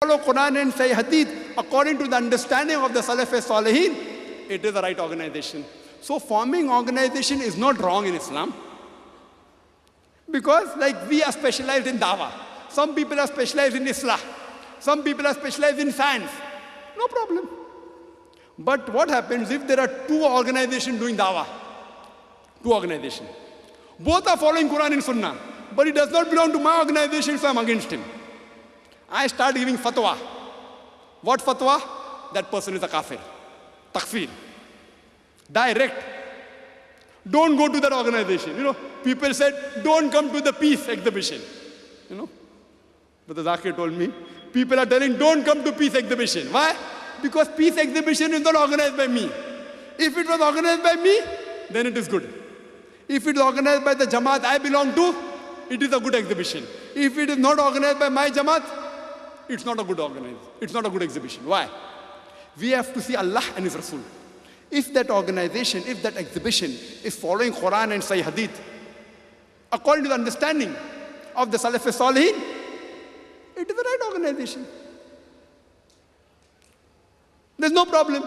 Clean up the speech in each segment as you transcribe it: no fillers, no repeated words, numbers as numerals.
follow Quran and say Hadith according to the understanding of the Salaf Salihin, it is the right organization. So forming organization is not wrong in Islam. Because like we are specialized in dawah. Some people are specialized in Islah. Some people are specialized in science. No problem. But what happens if there are two organizations doing dawah? Two organizations. Both are following Quran and Sunnah. But it does not belong to my organization, so I'm against him. I start giving fatwa. What fatwa? That person is a kafir. Takfir. Direct. Don't go to that organization. You know, people said, don't come to the peace exhibition. You know, Brother Zakir told me, people are telling, don't come to peace exhibition. Why? Because peace exhibition is not organized by me. If it was organized by me, then it is good. If it is organized by the Jamaat I belong to, it is a good exhibition. If it is not organized by my Jamaat, it's not a good it's not a good exhibition. Why? We have to see Allah and His Rasul. If that organization, if that exhibition is following Quran and Sahih Hadith, according to the understanding of the Salaf Salihin, it is the right organization. There's no problem.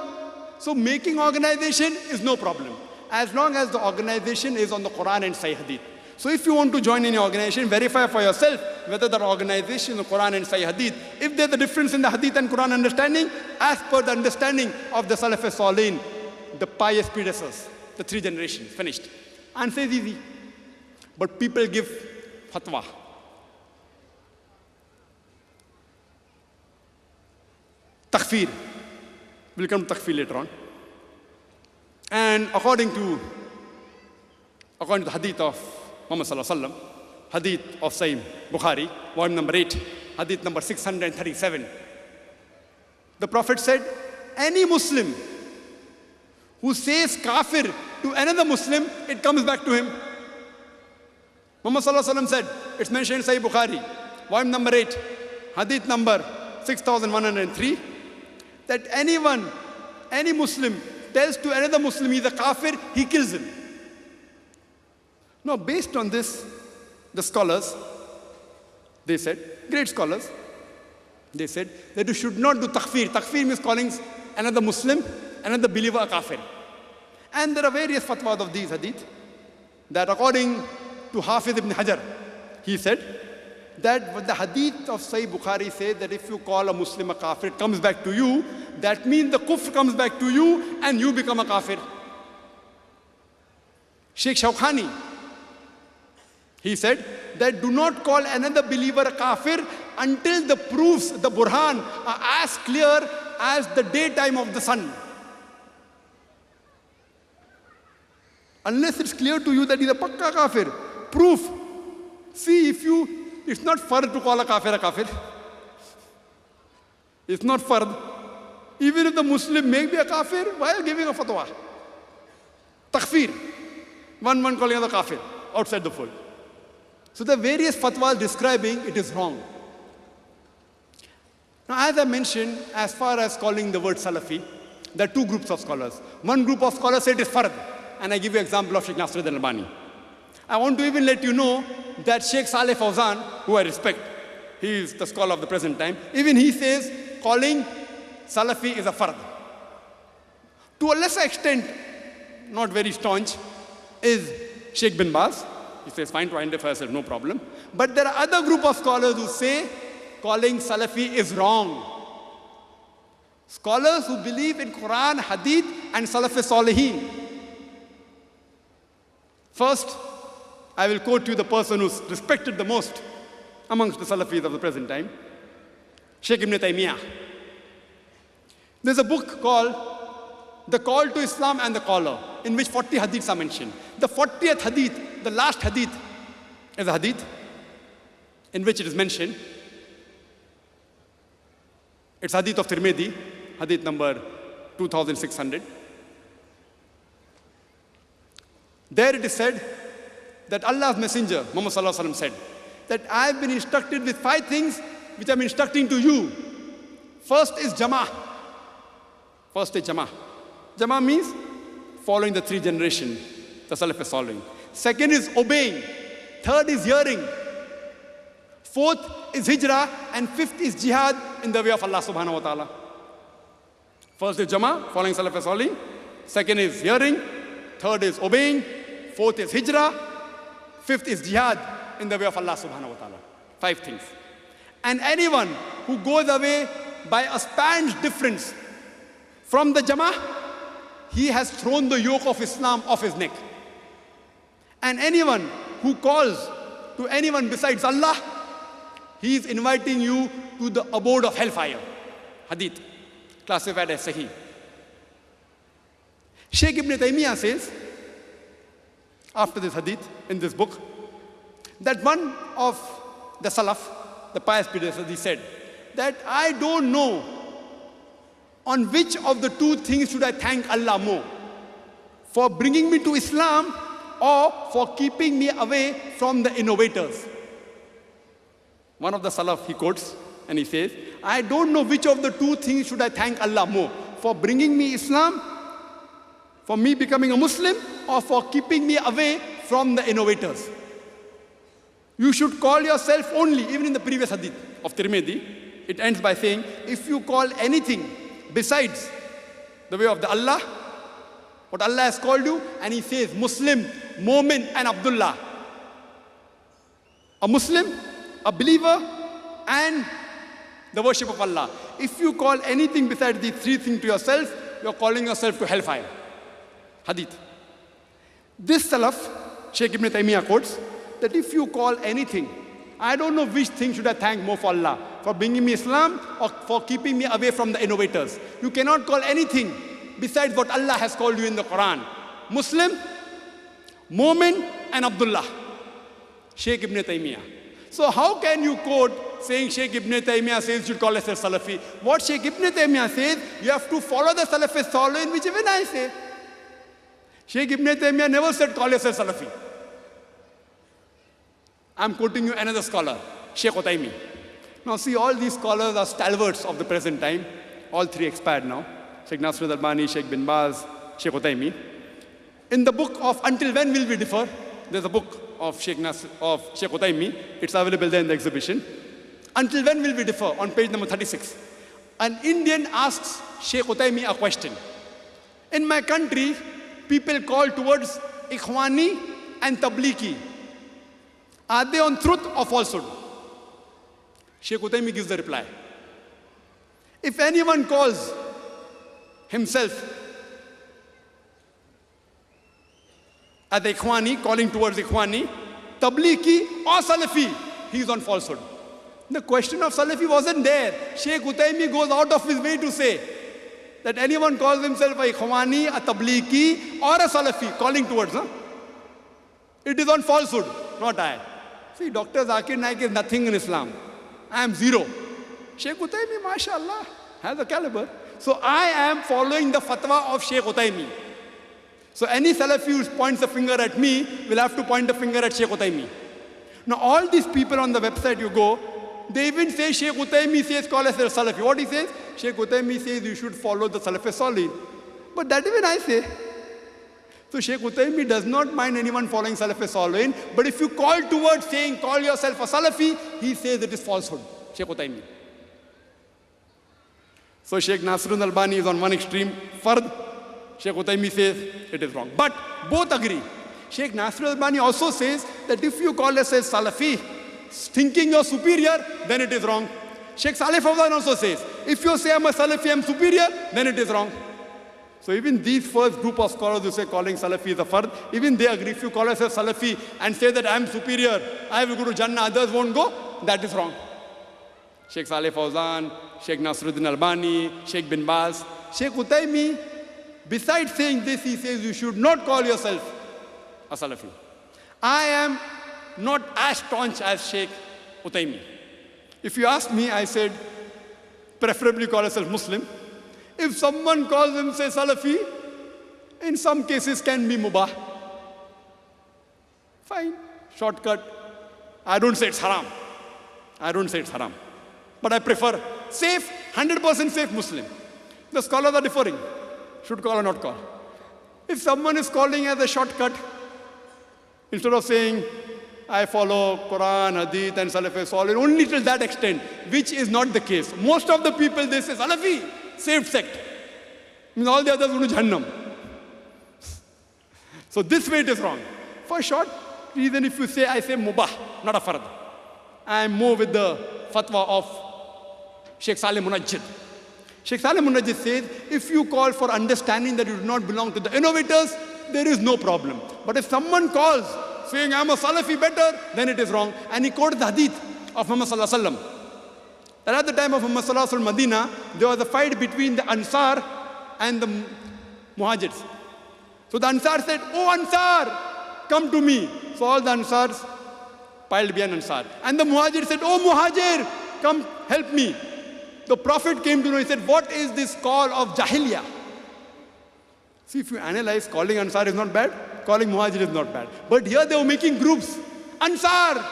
So making organization is no problem, as long as the organization is on the Quran and Sahih Hadith. So if you want to join any organization, verify for yourself whether the organization is Quran and Sahih Hadith. If there's a difference in the Hadith and Quran understanding, as per the understanding of the Salaf Salihin, the pious predecessors, the 3 generations, finished. Answer is easy. But people give fatwa. Takfir. We'll come to takfir later on. And according to the hadith of Muhammad Sallallahu Alaihi Wasallam, hadith of Sahih Bukhari, volume number 8, hadith number 637, the Prophet said, any Muslim who says kafir to another Muslim, it comes back to him. Muhammad Sallallahu Alaihi Wasallam said, it's mentioned in Sahih Bukhari, volume number 8, hadith number 6103, that any Muslim tells to another Muslim he's a kafir, he kills him. Now, based on this, the scholars, they said, great scholars, they said that you should not do takfir. Takfir means calling another Muslim, another believer a kafir. And there are various fatwas of these hadith, that according to Hafiz ibn Hajar, he said that the hadith of Sahih Bukhari says that if you call a Muslim a kafir, it comes back to you. That means the kufr comes back to you and you become a kafir. Sheikh Shawkhani, he said that do not call another believer a kafir until the proofs, the burhan, are as clear as the daytime of the sun. Unless it's clear to you that he's a pakka kafir. Proof. See, it's not fard to call a kafir. It's not fard. Even if the Muslim may be a kafir, while giving a fatwa. Takfir. One calling the kafir outside the fold. So the various fatwas describing it is wrong. Now, as I mentioned, as far as calling the word Salafi, there are 2 groups of scholars. One group of scholars say it is fard. And I give you an example of Sheikh Nasiruddin Albani. I want to even let you know that Sheikh Saleh Fawzan, who I respect, he is the scholar of the present time, even he says calling Salafi is a fard. To a lesser extent, not very staunch, is Sheikh bin Baz. He says, fine, to identify yourself, no problem. But there are other group of scholars who say calling Salafi is wrong. Scholars who believe in Quran, Hadith, and Salaf Salihin. First, I will quote you the person who's respected the most amongst the Salafis of the present time, Sheikh Ibn Taymiyyah. There's a book called The Call to Islam and the Caller, in which 40 hadiths are mentioned. The 40th hadith, the last hadith, is a hadith in which it is mentioned. It's hadith of Tirmidhi, hadith number 2600. There it is said that Allah's Messenger, Muhammad Sallallahu Alaihi Wasallam, said that I have been instructed with 5 things which I'm instructing to you. First is Jama'ah. Jama'ah means following the 3 generations, the Salaf Salihin. Second is obeying. Third is hearing. Fourth is hijrah, and fifth is jihad in the way of Allah subhanahu wa ta'ala. First is Jama, following Salaf Salih. Second is hearing. Third is obeying. Fourth is hijrah. Fifth is jihad in the way of Allah subhanahu wa ta'ala. 5 things. And anyone who goes away by a span's difference from the Jama, he has thrown the yoke of Islam off his neck. And anyone who calls to anyone besides Allah, he is inviting you to the abode of hellfire. Hadith, classified as Sahih. Shaykh Ibn Taymiyyah says, after this hadith, in this book, that one of the Salaf, the pious predecessors, he said, that I don't know on which of the 2 things should I thank Allah more, for bringing me to Islam or for keeping me away from the innovators. One of the Salaf, he quotes, and he says, I don't know which of the 2 things should I thank Allah more, for bringing me Islam, for me becoming a Muslim, or for keeping me away from the innovators. You should call yourself only, even in the previous hadith of Tirmidhi, it ends by saying, if you call anything besides the way of the Allah, what Allah has called you, and he says Muslim, Mu'min and Abdullah. A Muslim, a believer, and the worship of Allah. If you call anything besides these 3 things to yourself, you're calling yourself to hellfire. Hadith. This Salaf, Shaykh Ibn Taymiyyah quotes, that if you call anything, I don't know which thing should I thank more for Allah, for bringing me Islam or for keeping me away from the innovators. You cannot call anything besides what Allah has called you in the Quran. Muslim, Mu'min and Abdullah. Shaykh Ibn Taymiyyah. So how can you quote saying Shaykh Ibn Taymiyyah says you should call yourself Salafi? What Shaykh Ibn Taymiyyah says, you have to follow the Salafi Salih, which even I say. Shaykh Ibn Taymiyyah never said call yourself Salafi. I'm quoting you another scholar, Shaykh Utaymi. Now see, all these scholars are stalwarts of the present time. All 3 expired now. Sheikh Nasir al-Albani, Sheikh bin Baz, Shaykh Utaymi. In the book of Until When Will We Differ, there's a book of Sheikh Utaymi. It's available there in the exhibition. Until When Will We Differ, on page number 36. An Indian asks Sheikh Utaymi a question. In my country, people call towards Ikhwani and Tablighi. Are they on truth or falsehood? Shaykh Utaymi gives the reply. If anyone calls himself as Ikhwani, calling towards Ikhwani, Tablighi or Salafi, he is on falsehood. The question of Salafi wasn't there. Shaykh Utaymi goes out of his way to say that anyone calls himself a Ikhwani, a Tablighi or a Salafi, calling towards, it is on falsehood, not I. See, Dr. Zakir Naik is nothing in Islam. I am 0. Shaykh Utaymi, mashallah, has a caliber. So I am following the fatwa of Shaykh Utaymi. So any Salafi who points the finger at me will have to point the finger at Shaykh Utaymi. Now all these people on the website you go, they even say Shaykh Utaymi says call us a Salafi. What he says? Shaykh Utaymi says you should follow the Salafi Salih. But that even I say. So Shaykh Utaymi does not mind anyone following Salafi Salih. But if you call towards saying call yourself a Salafi, he says it is falsehood. Shaykh Utaymi. So Shaykh Nasir al-Albani is on one extreme, Fard. Shaykh Utaymi says it is wrong. But both agree. Shaykh Nasir al-Albani also says that if you call yourself Salafi, thinking you're superior, then it is wrong. Shaykh Saleh Fawzan also says, if you say I'm a Salafi, I'm superior, then it is wrong. So even these first group of scholars who say calling Salafi is a fard, even they agree. If you call yourself Salafi and say that I'm superior, I will go to Jannah, others won't go, that is wrong. Shaykh Saleh Fawzan, Shaykh Nasruddin Albani, Shaykh bin Baz, Shaykh Utaymi, besides saying this, he says you should not call yourself a Salafi. I am not as staunch as Shaykh Utaymi. If you ask me, I said, preferably call yourself Muslim. If someone calls himself Salafi, in some cases can be mubah. Fine, shortcut. I don't say it's haram. I don't say it's haram. But I prefer safe, 100% safe Muslim. The scholars are differing. Should call or not call. If someone is calling as a shortcut, instead of saying I follow Quran, Hadith and Salafi Salih only till that extent, which is not the case. Most of the people, they say Salafi, saved sect. Means all the others go to Jahannam. So this way it is wrong. For short reason, if you say, I say mubah, not a fard. I am more with the fatwa of Sheikh Saleh Munajjid. Sheikh Saleh Munajjid says, if you call for understanding that you do not belong to the innovators, there is no problem. But if someone calls saying, I'm a Salafi better, then it is wrong. And he quoted the hadith of Muhammad Sallallahu Alaihi Wasallam. That at the time of Muhammad Sallallahu Alaihi Wasallam Medina, there was a fight between the Ansar and the Muhajirs. So the Ansar said, oh Ansar, come to me. So all the Ansars piled behind Ansar. And the Muhajir said, oh Muhajir, come help me. The Prophet came to know, he said, what is this call of Jahiliyyah? See, if you analyze, calling Ansar is not bad, calling Muhajir is not bad. But here they were making groups. Ansar,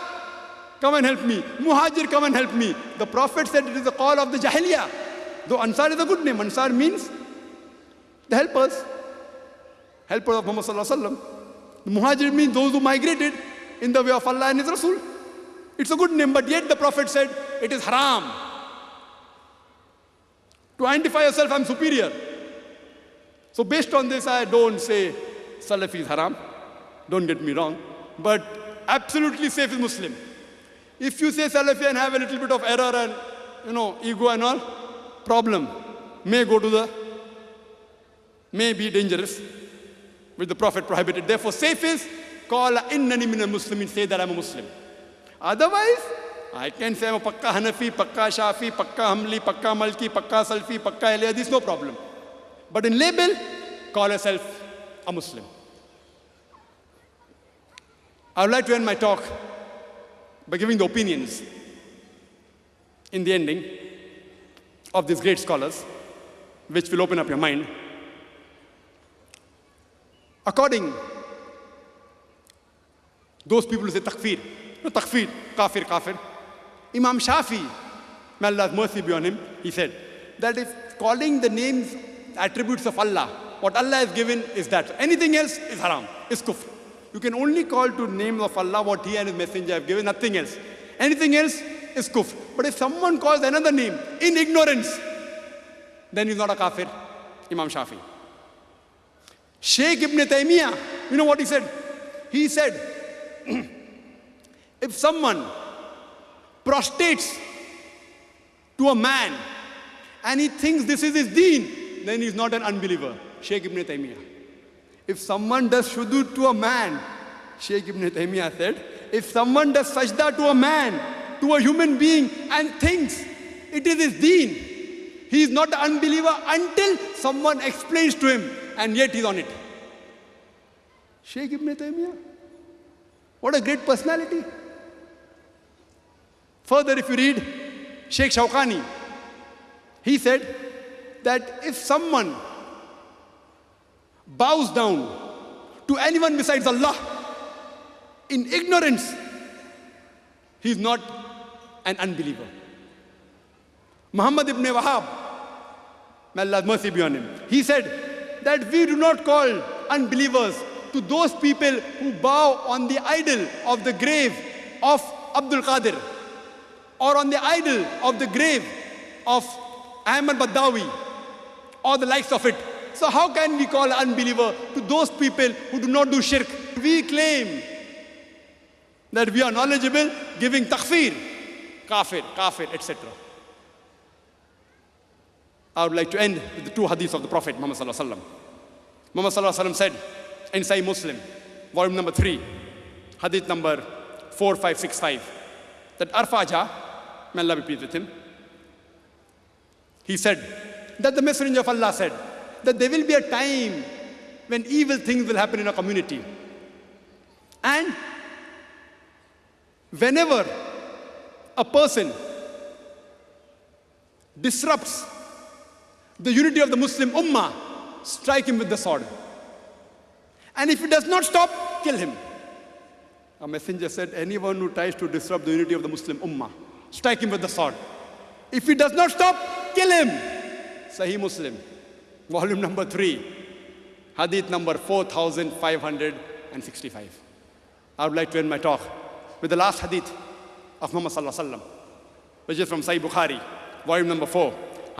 come and help me. Muhajir, come and help me. The Prophet said it is the call of the Jahiliyyah. Though Ansar is a good name. Ansar means the helpers. Helpers of Muhammad Sallallahu Alaihi Wasallam. The Muhajir means those who migrated in the way of Allah and His Rasul. It's a good name, but yet the Prophet said it is haram. To identify yourself, I'm superior. So based on this, I don't say Salafi is haram. Don't get me wrong. But absolutely safe is Muslim. If you say Salafi and have a little bit of error and, ego and all, problem. May be dangerous, which the Prophet prohibited. Therefore, safe is, call innani min al-Muslimin, say that I'm a Muslim. Otherwise, I can say I'm a Pakka Hanafi, Pakka Shafi, Pakka Hamli, Pakka Malki, Pakka Salfi, Pakka Ahli Hadith, no problem. But in label, call yourself a Muslim. I would like to end my talk by giving the opinions in the ending of these great scholars, which will open up your mind. According those people who say takfir, no takfir, kafir, kafir. Imam Shafi, may Allah's mercy be on him, he said that if calling the names, attributes of Allah, what Allah has given is that. Anything else is haram, is kufr. You can only call to names of Allah what He and His Messenger have given, nothing else. Anything else is kufr. But if someone calls another name in ignorance, then he's not a kafir, Imam Shafi. Shaykh Ibn Taymiyyah, you know what he said? He said, if someone prostrates to a man and he thinks this is his deen, then he's not an unbeliever. Shaykh Ibn Taymiyyah. If someone does shudu to a man, Shaykh Ibn Taymiyyah said, if someone does sajda to a man, to a human being, and thinks it is his deen, he is not an unbeliever until someone explains to him, and yet he's on it. Shaykh Ibn Taymiyyah. What a great personality. Further, if you read Sheikh Shawkani, he said that if someone bows down to anyone besides Allah in ignorance, he is not an unbeliever. Muhammad ibn Wahab, may Allah's mercy be on him, he said that we do not call unbelievers to those people who bow on the idol of the grave of Abdul Qadir or on the idol of the grave of Ahmad Badawi or the likes of it. So how can we call an unbeliever to those people who do not do shirk? We claim that we are knowledgeable, giving takfir, kafir, kafir, etc. I would like to end with the two hadiths of the Prophet Muhammad Sallallahu Alaihi Wasallam. Muhammad Sallallahu Alaihi Wasallam said in Sahih Muslim, volume number 3, hadith number 4565, that Arfaja, may Allah be pleased with him, he said that the Messenger of Allah said that there will be a time when evil things will happen in a community. And whenever a person disrupts the unity of the Muslim Ummah, strike him with the sword. And if he does not stop, kill him. A messenger said, anyone who tries to disrupt the unity of the Muslim Ummah, strike him with the sword. If he does not stop, kill him. Sahih Muslim, volume number 3, hadith number 4565. I would like to end my talk with the last hadith of Muhammad sallallahu alaihi wasallam, which is from Sahih Bukhari, volume number 4.